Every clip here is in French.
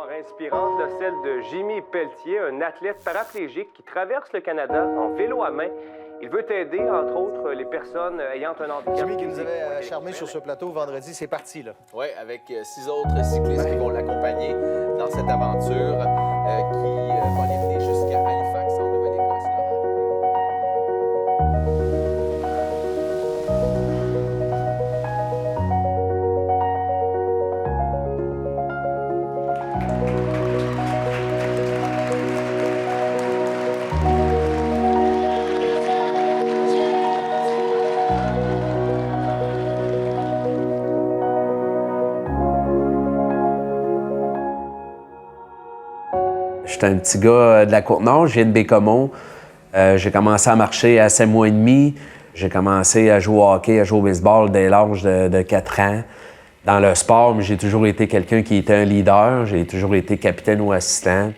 Histoire inspirante, là, celle de Jimmy Pelletier, un athlète paraplégique qui traverse le Canada en vélo à main. Il veut aider, entre autres, les personnes ayant un handicap. Jimmy qui nous avait charmé sur ce plateau vendredi, c'est parti, là. Oui, avec 6 autres cyclistes qui vont l'accompagner dans cette aventure qui va l'amener jusqu'à Halifax, en Nouvelle-Écosse. J'étais un petit gars de la Côte-Nord, je viens de Bécomo. J'ai commencé à marcher à 7 mois et demi. J'ai commencé à jouer au hockey, à jouer au baseball dès l'âge de 4 ans. Dans le sport, j'ai toujours été quelqu'un qui était un leader. J'ai toujours été capitaine ou assistant.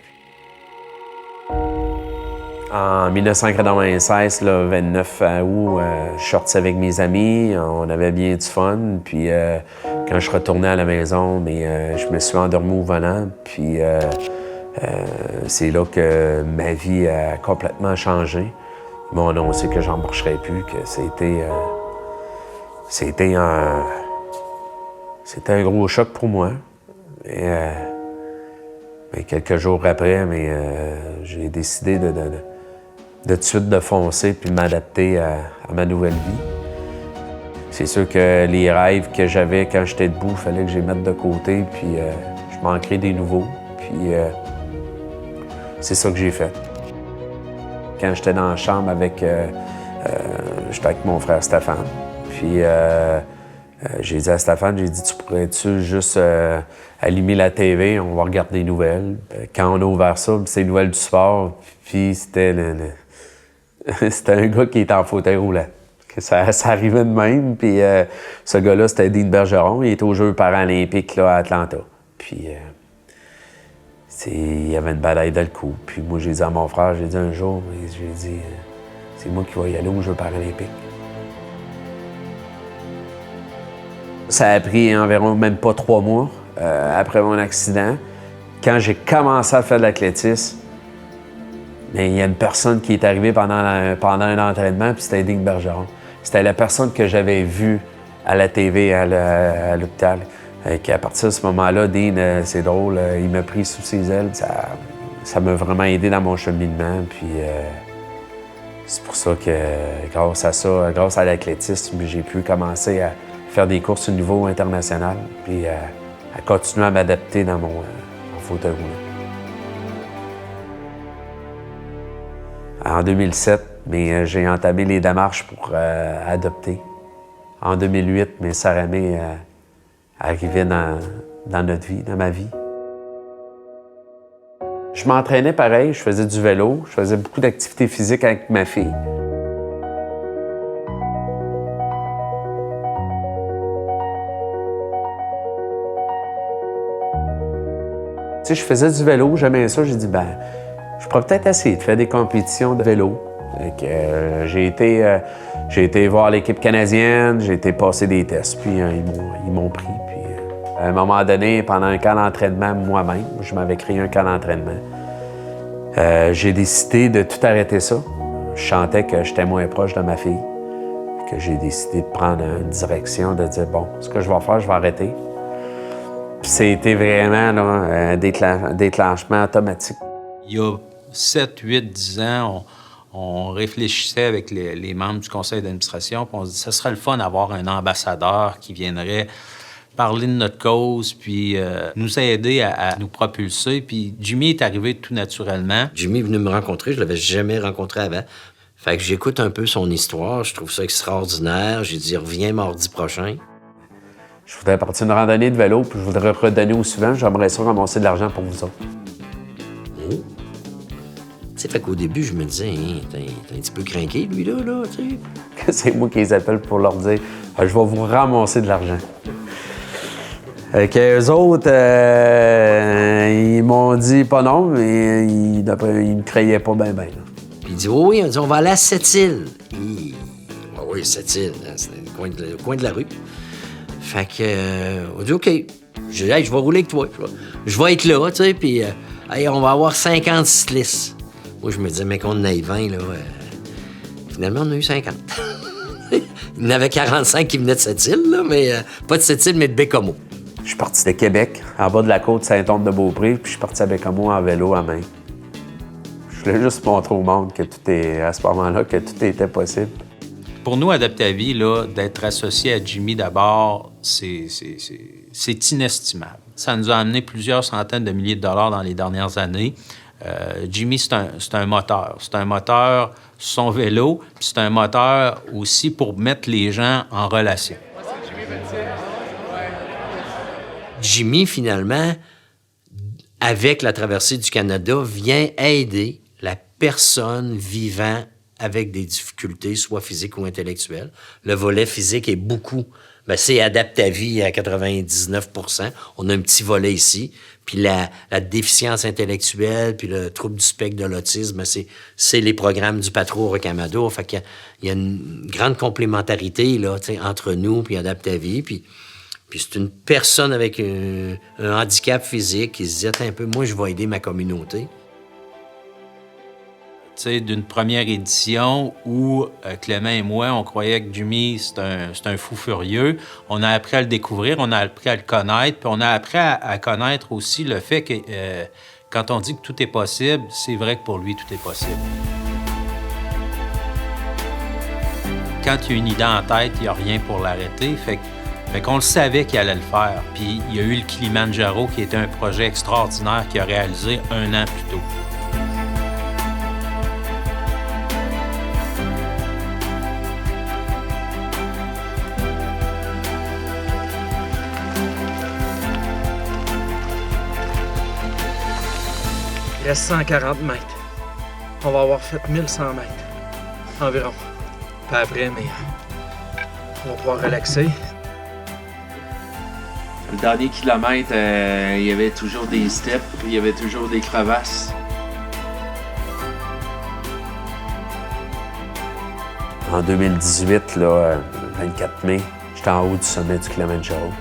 En 1996, le 29 août, je suis sorti avec mes amis. On avait bien du fun. Puis quand je retournais à la maison, je me suis endormi au volant. Puis c'est là que ma vie a complètement changé. Ils m'ont annoncé que j'en marcherais plus, que c'était un gros choc pour moi. Mais quelques jours après, j'ai décidé de tout de suite de foncer puis de m'adapter à ma nouvelle vie. C'est sûr que les rêves que j'avais quand j'étais debout, il fallait que je les mette de côté, puis je m'en crée des nouveaux. Puis c'est ça que j'ai fait. Quand j'étais dans la chambre j'étais avec mon frère Stéphane. Puis j'ai dit à Stéphane, j'ai dit, tu pourrais-tu juste allumer la TV, on va regarder les nouvelles. Quand on a ouvert ça, c'est les nouvelles du sport, puis c'était c'était un gars qui était en fauteuil roulant. Ça arrivait de même, puis ce gars-là, c'était Dean Bergeron, il était aux Jeux paralympiques là, à Atlanta. Puis il y avait une bataille dans le cou. Puis moi, j'ai dit à mon frère, j'ai dit un jour, j'ai dit, c'est moi qui vais y aller aux Jeux paralympiques. Ça a pris environ même pas 3 mois après mon accident. Quand j'ai commencé à faire de l'athlétisme, il y a une personne qui est arrivée pendant un entraînement, puis c'était Dean Bergeron. C'était la personne que j'avais vue à la TV, à l'hôpital. À partir de ce moment-là, Dean, c'est drôle, il m'a pris sous ses ailes. Ça m'a vraiment aidé dans mon cheminement. Puis c'est pour ça que grâce à l'athlétisme, j'ai pu commencer à faire des courses au niveau international, puis à continuer à m'adapter dans mon fauteuil roulant. En 2007, j'ai entamé les démarches pour adopter. En 2008, mes sœurs aînées arrivaient dans notre vie, dans ma vie. Je m'entraînais pareil, je faisais du vélo, je faisais beaucoup d'activités physiques avec ma fille. Tu sais, je faisais du vélo, j'aimais ça, j'ai dit, je pourrais peut-être essayer de faire des compétitions de vélo. J'ai été voir l'équipe canadienne, j'ai été passer des tests, puis ils m'ont pris. Puis, à un moment donné, pendant un camp d'entraînement moi-même, je m'avais créé un camp d'entraînement. J'ai décidé de tout arrêter ça. Je sentais que j'étais moins proche de ma fille, que j'ai décidé de prendre une direction, de dire, bon, ce que je vais faire, je vais arrêter. Puis c'était vraiment là, un déclenchement automatique. Il y a 7, 8, 10 ans, on réfléchissait avec les membres du conseil d'administration, puis on se dit ce serait le fun d'avoir un ambassadeur qui viendrait parler de notre cause, puis nous aider à nous propulser. Puis Jimmy est arrivé tout naturellement. Jimmy est venu me rencontrer, je l'avais jamais rencontré avant. Fait que j'écoute un peu son histoire, je trouve ça extraordinaire. J'ai dit reviens mardi prochain. Je voudrais partir une randonnée de vélo, puis je voudrais redonner au suivant. J'aimerais ça ramasser de l'argent pour vous autres. Oh. Tu sais, fait qu'au début, je me disais, t'es un petit peu craqué, lui, là, tu sais. C'est moi qui les appelle pour leur dire, je vais vous ramasser de l'argent. Eux autres, ils m'ont dit pas non, mais ils me croyaient pas bien. Puis il dit, oui, on va aller à Sept-Îles. Oui, Sept-Îles, c'est le coin de la rue. Fait que, on dit OK. Je dis, hey, je vais rouler avec toi. Je vais être là, tu sais, puis hey, on va avoir 50 cyclistes. Moi, je me disais, mais qu'on en ait 20, là. Finalement, on a eu 50. Il y en avait 45 qui venaient de cette île, là, mais pas de cette île, mais de Bécomo. Je suis parti de Québec, en bas de la côte Saint-Onge-de-Beaupré, puis je suis parti à Bécomo en vélo à main. Je voulais juste montrer au monde que à ce moment-là, que tout était possible. Pour nous, Adaptavie, là, d'être associé à Jimmy d'abord, c'est inestimable. Ça nous a amené plusieurs centaines de milliers de dollars dans les dernières années. Jimmy, c'est un moteur. C'est un moteur sur son vélo, puis c'est un moteur aussi pour mettre les gens en relation. Jimmy, finalement, avec la traversée du Canada, vient aider la personne vivant avec des difficultés, soit physiques ou intellectuelles. Le volet physique est beaucoup. Bien, c'est Adaptavie à 99 %. On a un petit volet ici. Puis la déficience intellectuelle, puis le trouble du spectre de l'autisme, c'est les programmes du Patro Rocamadour. Fait qu'il y a une grande complémentarité là, entre nous puis Adaptavie. Puis c'est une personne avec un handicap physique qui se dit, attends un peu, moi, je vais aider ma communauté. D'une première édition où Clément et moi, on croyait que Jimmy, c'est un fou furieux. On a appris à le découvrir, on a appris à le connaître, puis on a appris à connaître aussi le fait que quand on dit que tout est possible, c'est vrai que pour lui, tout est possible. Quand il y a une idée en tête, il n'y a rien pour l'arrêter. Fait qu'on le savait qu'il allait le faire. Puis il y a eu le Kilimanjaro, qui était un projet extraordinaire qu'il a réalisé 1 an plus tôt. Il reste 140 mètres. On va avoir fait 1100 mètres environ. Pas après, mais on va pouvoir relaxer. Le dernier kilomètre, il y avait toujours des steps, il y avait toujours des crevasses. En 2018, là, le 24 mai, j'étais en haut du sommet du Kilimanjaro.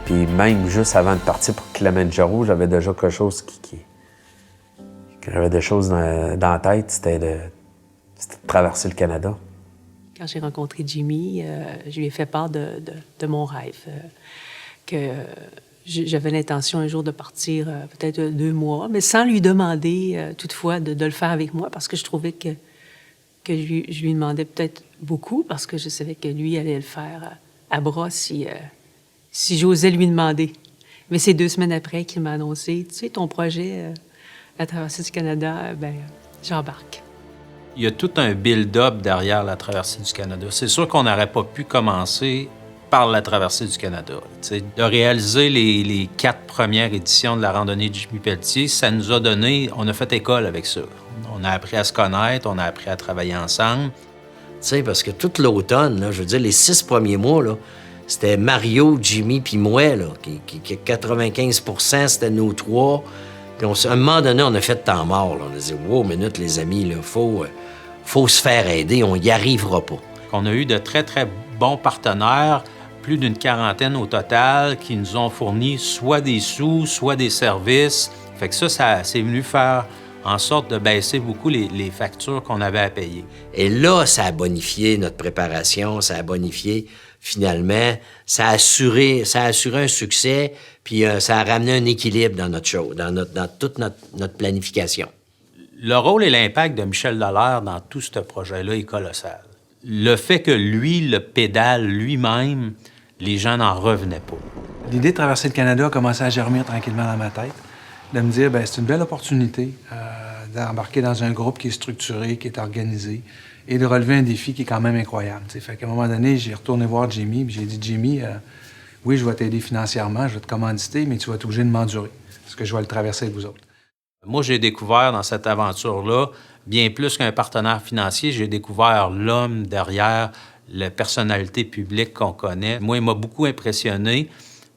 Puis même juste avant de partir pour Kilimanjaro, j'avais déjà quelque chose J'avais des choses dans la tête, c'était de traverser le Canada. Quand j'ai rencontré Jimmy, je lui ai fait part de mon rêve, que j'avais l'intention un jour de partir peut-être 2 mois, mais sans lui demander toutefois de le faire avec moi, parce que je trouvais que je lui demandais peut-être beaucoup, parce que je savais que lui allait le faire à bras si j'osais lui demander. Mais c'est 2 semaines après qu'il m'a annoncé, tu sais, ton projet... la traversée du Canada, j'embarque. Il y a tout un build-up derrière la traversée du Canada. C'est sûr qu'on n'aurait pas pu commencer par la traversée du Canada. T'sais, de réaliser les 4 premières éditions de la randonnée de Jimmy Pelletier, ça nous a donné... On a fait école avec ça. On a appris à se connaître, on a appris à travailler ensemble. Tu sais, parce que tout l'automne, là, je veux dire, les 6 premiers mois, là, c'était Mario, Jimmy puis moi, là, qui 95 % c'était nous 3. Puis à un moment donné, on a fait de temps mort. Là. On a dit, wow, minute, les amis, il faut se faire aider, on n'y arrivera pas. On a eu de très, très bons partenaires, plus d'une 40aine au total, qui nous ont fourni soit des sous, soit des services. Fait que ça c'est venu faire en sorte de baisser beaucoup les factures qu'on avait à payer. Et là, ça a bonifié notre préparation, ça a bonifié, finalement, ça a assuré un succès, puis ça a ramené un équilibre dans notre show, dans toute notre planification. Le rôle et l'impact de Michel Dallaire dans tout ce projet-là est colossal. Le fait que lui le pédale lui-même, les gens n'en revenaient pas. L'idée de traverser le Canada a commencé à germer tranquillement dans ma tête, de me dire, c'est une belle opportunité d'embarquer dans un groupe qui est structuré, qui est organisé, et de relever un défi qui est quand même incroyable. T'sais. Fait qu'à un moment donné, j'ai retourné voir Jimmy, puis j'ai dit, Jimmy, oui, je vais t'aider financièrement, je vais te commanditer, mais tu vas être obligé de m'endurer, parce que je vais le traverser avec vous autres. Moi, j'ai découvert dans cette aventure-là, bien plus qu'un partenaire financier, j'ai découvert l'homme derrière la personnalité publique qu'on connaît. Moi, il m'a beaucoup impressionné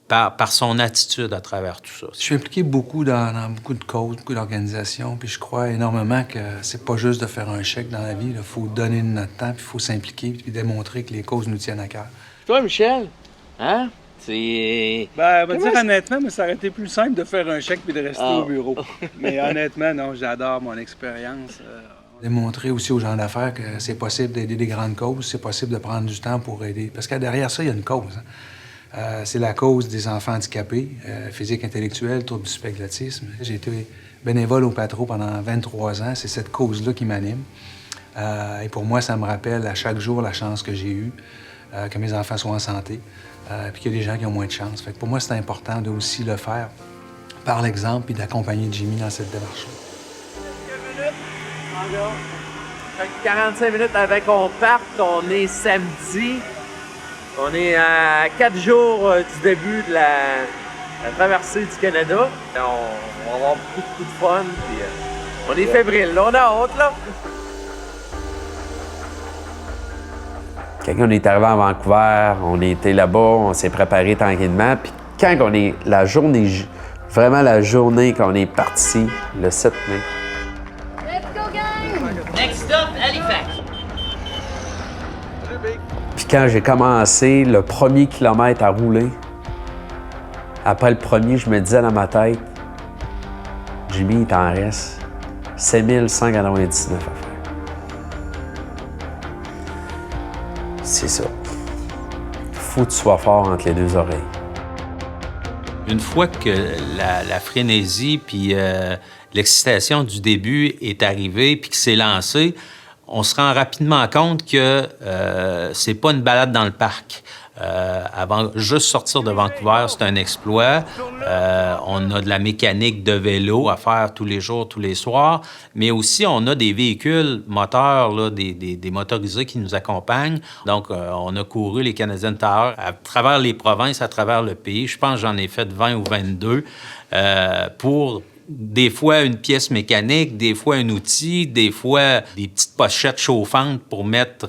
par son attitude à travers tout ça. Je suis impliqué beaucoup dans beaucoup de causes, beaucoup d'organisations, puis je crois énormément que c'est pas juste de faire un chèque dans la vie. Il faut donner de notre temps, puis il faut s'impliquer, puis démontrer que les causes nous tiennent à cœur. Toi, Michel, hein? C'est... Ben, on va dire honnêtement, mais ça aurait été plus simple de faire un chèque puis de rester au bureau. Mais honnêtement, non, j'adore mon expérience. Démontrer aussi aux gens d'affaires que c'est possible d'aider des grandes causes, c'est possible de prendre du temps pour aider. Parce que derrière ça, il y a une cause. C'est la cause des enfants handicapés, physique, intellectuel, troubles du spectre de l'autisme. J'ai été bénévole au Patro pendant 23 ans. C'est cette cause-là qui m'anime. Et pour moi, ça me rappelle à chaque jour la chance que j'ai eue, que mes enfants soient en santé, puis qu'il y a des gens qui ont moins de chance. Fait que pour moi, c'est important de aussi le faire par l'exemple et d'accompagner Jimmy dans cette démarche-là. 45 minutes avant qu'on parte, on est samedi. On est à 4 jours du début de la traversée du Canada. On va avoir beaucoup de fun. Puis, on est fébrile, là, on a hâte, là. Quand on est arrivé à Vancouver, on était là-bas, on s'est préparé tranquillement. Puis quand on est la journée, vraiment la journée qu'on est parti, le 7 mai. Let's go, gang! Next stop, Halifax. Puis quand j'ai commencé le premier kilomètre à rouler, après le premier, je me disais dans ma tête, Jimmy, il t'en reste 7199 à faire. C'est ça. Faut que tu sois fort entre les deux oreilles. Une fois que la frénésie puis l'excitation du début est arrivée puis que c'est lancé, on se rend rapidement compte que c'est pas une balade dans le parc. Avant juste sortir de Vancouver, c'est un exploit. On a de la mécanique de vélo à faire tous les jours, tous les soirs, mais aussi on a des véhicules moteurs, là, des motorisés qui nous accompagnent. Donc, on a couru les Canadian Towers à travers les provinces, à travers le pays. Je pense que j'en ai fait 20 ou 22 pour des fois une pièce mécanique, des fois un outil, des fois des petites pochettes chauffantes pour mettre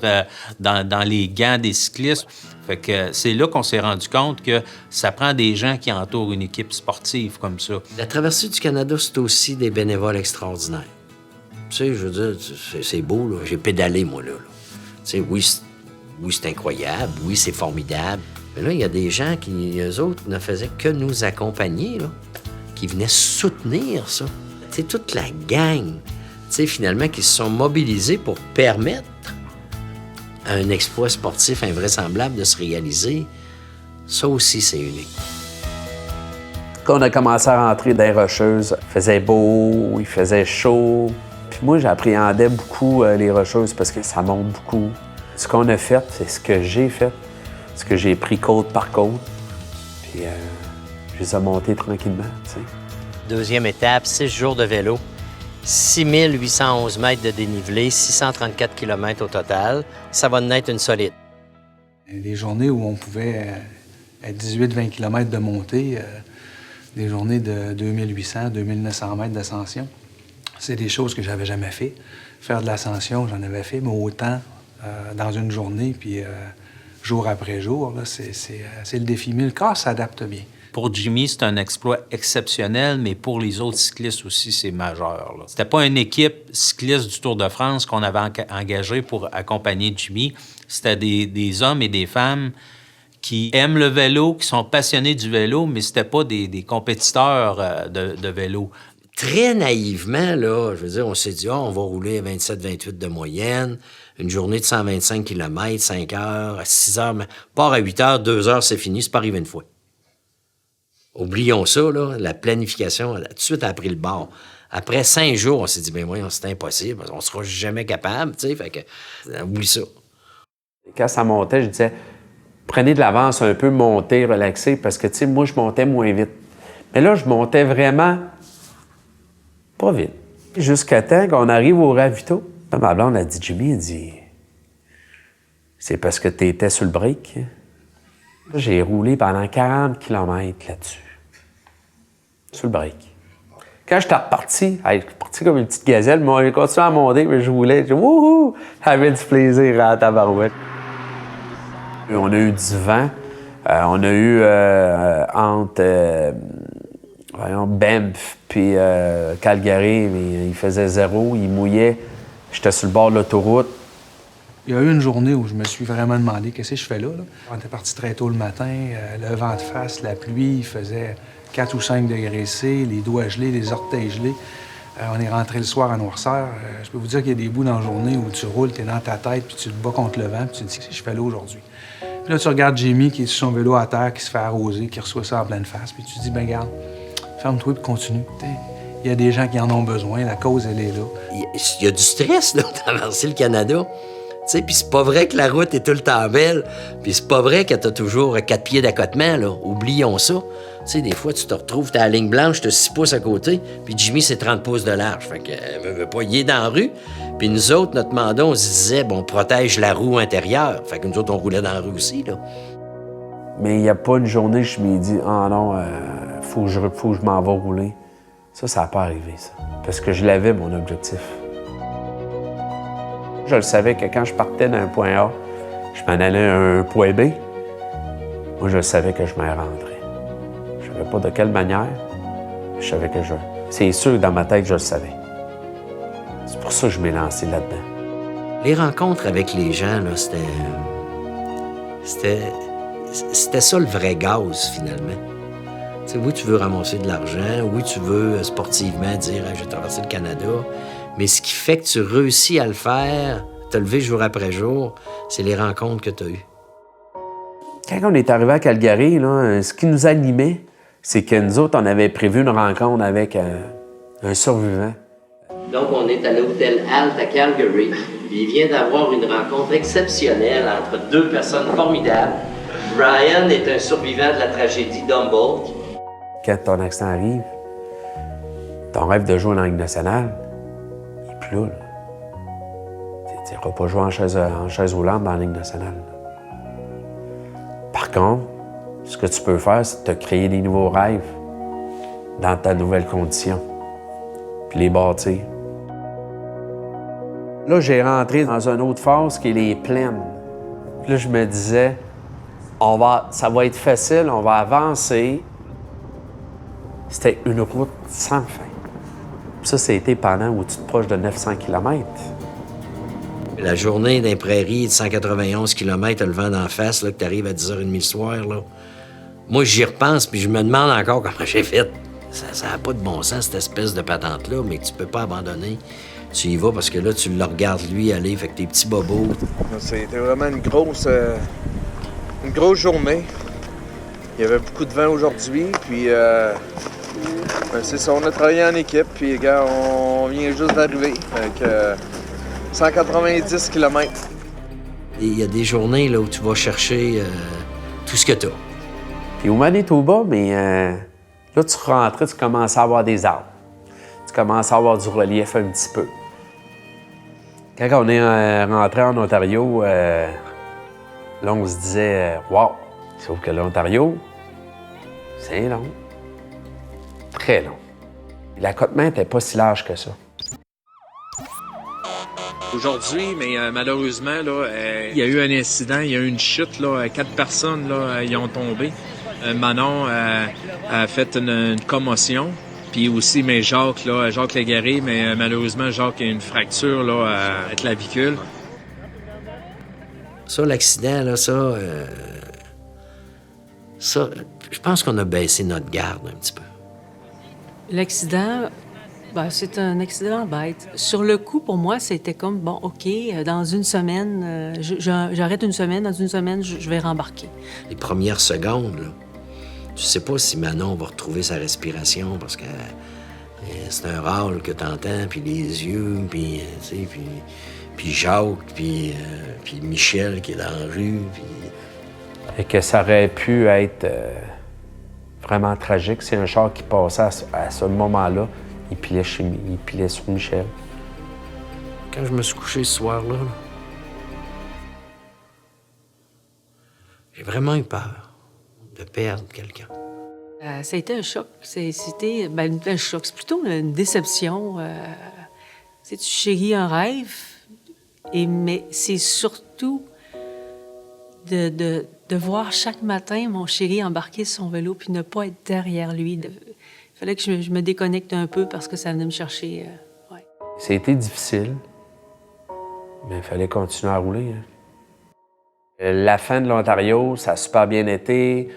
dans les gants des cyclistes. Fait que c'est là qu'on s'est rendu compte que ça prend des gens qui entourent une équipe sportive comme ça. La traversée du Canada, c'est aussi des bénévoles extraordinaires. Tu sais, je veux dire, c'est beau, là. J'ai pédalé, moi, là. Tu sais, oui, c'est incroyable, oui, c'est formidable. Mais là, il y a des gens qui, eux autres, ne faisaient que nous accompagner, là, qui venaient soutenir ça. Tu sais, toute la gang, tu sais, finalement, qui se sont mobilisés pour permettre à un exploit sportif invraisemblable de se réaliser. Ça aussi, c'est unique. Quand on a commencé à rentrer dans les Rocheuses, il faisait beau, il faisait chaud. Puis moi, j'appréhendais beaucoup les Rocheuses parce que ça monte beaucoup. Ce qu'on a fait, c'est ce que j'ai fait. Ce que j'ai pris côte par côte. Puis je les ai montés tranquillement, tu sais. Deuxième étape, 6 jours de vélo, 6811 mètres de dénivelé, 634 km au total. Ça va en être une solide. Des journées où on pouvait être 18-20 km de montée, des journées de 2800, 2900 mètres d'ascension. C'est des choses que j'avais jamais fait. Faire de l'ascension, j'en avais fait, mais autant dans une journée, puis jour après jour, là, c'est le défi. Mais le corps s'adapte bien. Pour Jimmy, c'est un exploit exceptionnel, mais pour les autres cyclistes aussi, c'est majeur. C'était pas une équipe cycliste du Tour de France qu'on avait engagée pour accompagner Jimmy. C'était des hommes et des femmes qui aiment le vélo, qui sont passionnés du vélo, mais c'était pas des compétiteurs de vélo. Très naïvement, là, je veux dire, on s'est dit, on va rouler à 27-28 de moyenne, une journée de 125 km, 5 heures, à 6 heures, part à 8 heures, 2 heures, c'est fini, c'est pas arrivé une fois. Oublions ça, là, la planification, tout de suite, a pris le bord. Après 5 jours, on s'est dit, ben voyons, c'est impossible, on sera jamais capable, tu sais, fait que, oublie ça. Quand ça montait, je disais, prenez de l'avance un peu, montez, relaxez, parce que, tu sais, moi, je montais moins vite. Mais là, je montais vraiment pas vite. Jusqu'à temps qu'on arrive au ravito. Là, ma blonde a dit, Jimmy, elle dit, c'est parce que tu étais sur le break. J'ai roulé pendant 40 km là-dessus. Sur le break. Quand j'étais reparti, je suis parti comme une petite gazelle, moi, j'ai continué à monter, mais je roulais. Wouhou! J'avais du plaisir à la tabarouette. On a eu du vent. On a eu entre Banff puis Calgary, mais il faisait 0, il mouillait. J'étais sur le bord de l'autoroute. Il y a eu une journée où je me suis vraiment demandé qu'est-ce que je fais là. On était parti très tôt le matin, le vent de face, la pluie, il faisait 4 ou 5 degrés C, les doigts gelés, les orteils gelés. On est rentré le soir à noirceur. Je peux vous dire qu'il y a des bouts dans la journée où tu roules, tu es dans ta tête, puis tu te bats contre le vent, puis tu te dis qu'est-ce que je fais là aujourd'hui. Puis là, tu regardes Jimmy qui est sur son vélo à terre, qui se fait arroser, qui reçoit ça en pleine face, puis tu te dis, ben garde, ferme-toi et continue. Il y a des gens qui en ont besoin, la cause, elle est là. Il y a du stress, là, de traverser le Canada. Puis c'est pas vrai que la route est tout le temps belle, puis c'est pas vrai que t'as toujours 4 pieds d'accotement, là. Oublions ça. Des fois, tu te retrouves, t'as la ligne blanche, t'as 6 pouces à côté, puis Jimmy, c'est 30 pouces de large. Fait que, veut pas, il est dans la rue. Puis nous autres, notre mandat, on se disait, bon, on protège la roue intérieure. Fait que nous autres, on roulait dans la rue aussi, là. Mais il n'y a pas une journée, je me dis, ah non, faut que je m'en vais rouler. Ça n'a pas arrivé, ça. Parce que je l'avais, mon objectif. Je le savais que quand je partais d'un point A, je m'en allais à un point B. Moi, je savais que je m'en rentrais. Je ne savais pas de quelle manière, mais je savais que je... C'est sûr que dans ma tête, je le savais. C'est pour ça que je m'ai lancé là-dedans. Les rencontres avec les gens, là, c'était ça le vrai gaz, finalement. T'sais, oui, tu veux ramasser de l'argent, oui, tu veux sportivement dire « je vais traverser le Canada », mais ce qui fait que tu réussis à le faire, te lever jour après jour, c'est les rencontres que tu as eues. Quand on est arrivé à Calgary, là, ce qui nous animait, c'est que nous autres, on avait prévu une rencontre avec un survivant. Donc, on est à l'hôtel Alt à Calgary. Il vient d'avoir une rencontre exceptionnelle entre 2 personnes formidables. Brian est un survivant de la tragédie d'Humboldt. Quand ton accident arrive, ton rêve de jouer dans la Ligue nationale, il n'est plus là. Tu n'iras pas jouer en chaise roulante dans la Ligue nationale. Par contre, ce que tu peux faire, c'est te créer des nouveaux rêves dans ta nouvelle condition, puis les bâtir. Là, j'ai rentré dans une autre phase qui est les plaines. Puis là, je me disais, ça va être facile, on va avancer. C'était une route sans fin. Puis ça, c'était pendant où tu te proches de 900 km. La journée d'un prairie de 191 km, le vent d'en face, là, que tu arrives à 10h30 le soir, là. Moi, j'y repense, puis je me demande encore comment j'ai fait. Ça n'a pas de bon sens, cette espèce de patente-là, mais tu peux pas abandonner. Tu y vas parce que là, tu le regardes, lui, aller, fait que tes petits bobos. C'était vraiment une grosse journée. Il y avait beaucoup de vent aujourd'hui, puis c'est ça, on a travaillé en équipe, puis gars, on vient juste d'arriver. Avec 190 km. Et il y a des journées là, où tu vas chercher tout ce que tu as. Puis au Manitoba, mais là, tu rentrais, tu commençais à avoir des arbres. Tu commençais à avoir du relief un petit peu. Quand on est rentré en Ontario, là, on se disait « wow ». Sauf que l'Ontario, c'est long. Très long. La Côte-Main n'était pas si large que ça. Aujourd'hui, mais malheureusement, là, il y a eu un incident, il y a eu une chute, là, 4 personnes là, y ont tombé. Manon a fait une commotion, puis aussi mais Jacques Légaré, mais malheureusement, Jacques a une fracture là, à la clavicule. Ça, l'accident, là, ça, je pense qu'on a baissé notre garde un petit peu. L'accident, c'est un accident bête. Sur le coup, pour moi, c'était comme, bon, OK, dans une semaine, j'arrête une semaine, dans une semaine, je vais rembarquer. Les premières secondes, là, tu sais pas si Manon va retrouver sa respiration parce que c'est un râle que t'entends, puis les yeux, puis, tu sais, puis Jacques, puis Michel qui est dans la rue, puis... Et que ça aurait pu être vraiment tragique si un char qui passait à ce moment-là, il pilait sur Michel. Quand je me suis couché ce soir-là, j'ai vraiment eu peur de perdre quelqu'un. Ça a été un choc. C'était un choc. C'est plutôt une déception. Tu chéris un rêve, mais c'est surtout de voir chaque matin mon chéri embarquer sur son vélo puis ne pas être derrière lui. Il fallait que je me déconnecte un peu parce que ça venait me chercher. Ouais. Ça a été difficile. Mais il fallait continuer à rouler. Hein. La fin de l'Ontario, ça a super bien été.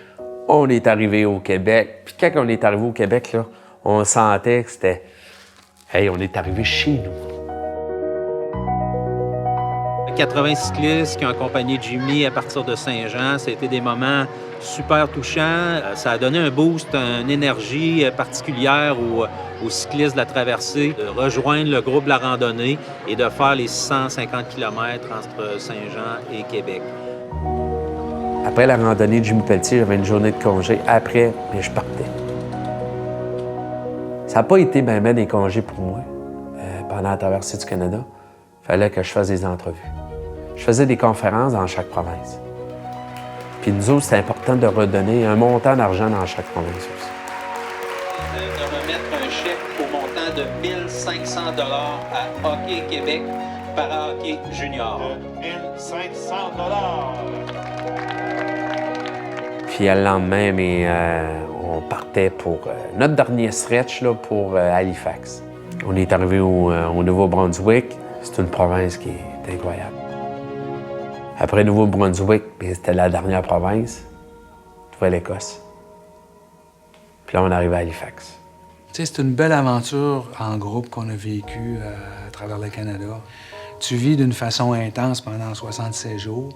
On est arrivé au Québec. Puis quand on est arrivé au Québec, là, on sentait que c'était... Hey, on est arrivé chez nous. 80 cyclistes qui ont accompagné Jimmy à partir de Saint-Jean. Ça a été des moments super touchants. Ça a donné un boost, une énergie particulière aux cyclistes de la traversée de rejoindre le groupe de la randonnée et de faire les 650 km entre Saint-Jean et Québec. Après la randonnée de Jimmy Pelletier, j'avais une journée de congé. Après, mais je partais. Ça n'a pas été ben des congés pour moi pendant la traversée du Canada. Il fallait que je fasse des entrevues. Je faisais des conférences dans chaque province. Puis nous autres, c'était important de redonner un montant d'argent dans chaque province aussi. De remettre un chèque au montant de 1 500 $ à Hockey Québec Para-Hockey Junior. 1 500 $. Puis le lendemain, on partait pour notre dernier stretch là, pour Halifax. On est arrivé au Nouveau-Brunswick. C'est une province qui est incroyable. Après Nouveau-Brunswick, c'était la dernière province, Nouvelle-Écosse. Puis là, on arrive à Halifax. Tu sais, c'est une belle aventure en groupe qu'on a vécue à travers le Canada. Tu vis d'une façon intense pendant 76 jours.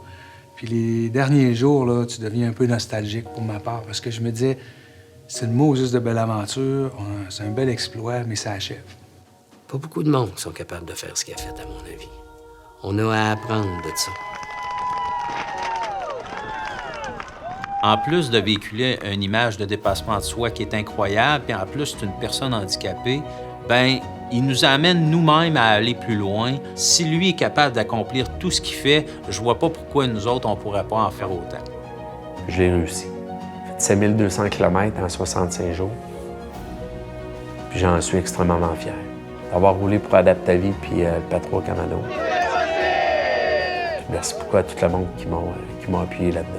Puis les derniers jours, là, tu deviens un peu nostalgique pour ma part parce que je me disais, c'est une Moses de belle aventure, c'est un bel exploit, mais ça achève. Pas beaucoup de monde qui sont capables de faire ce qu'il a fait, à mon avis. On a à apprendre de ça. En plus de véhiculer une image de dépassement de soi qui est incroyable, puis en plus, c'est une personne handicapée, bien, il nous amène nous-mêmes à aller plus loin. Si lui est capable d'accomplir tout ce qu'il fait, je vois pas pourquoi nous autres, on pourrait pas en faire autant. Je l'ai réussi. J'ai fait 7200 km en 65 jours. Puis j'en suis extrêmement fier d'avoir roulé pour Adaptavie puis le Patro Canada. Merci beaucoup à tout le monde qui m'a appuyé là-dedans.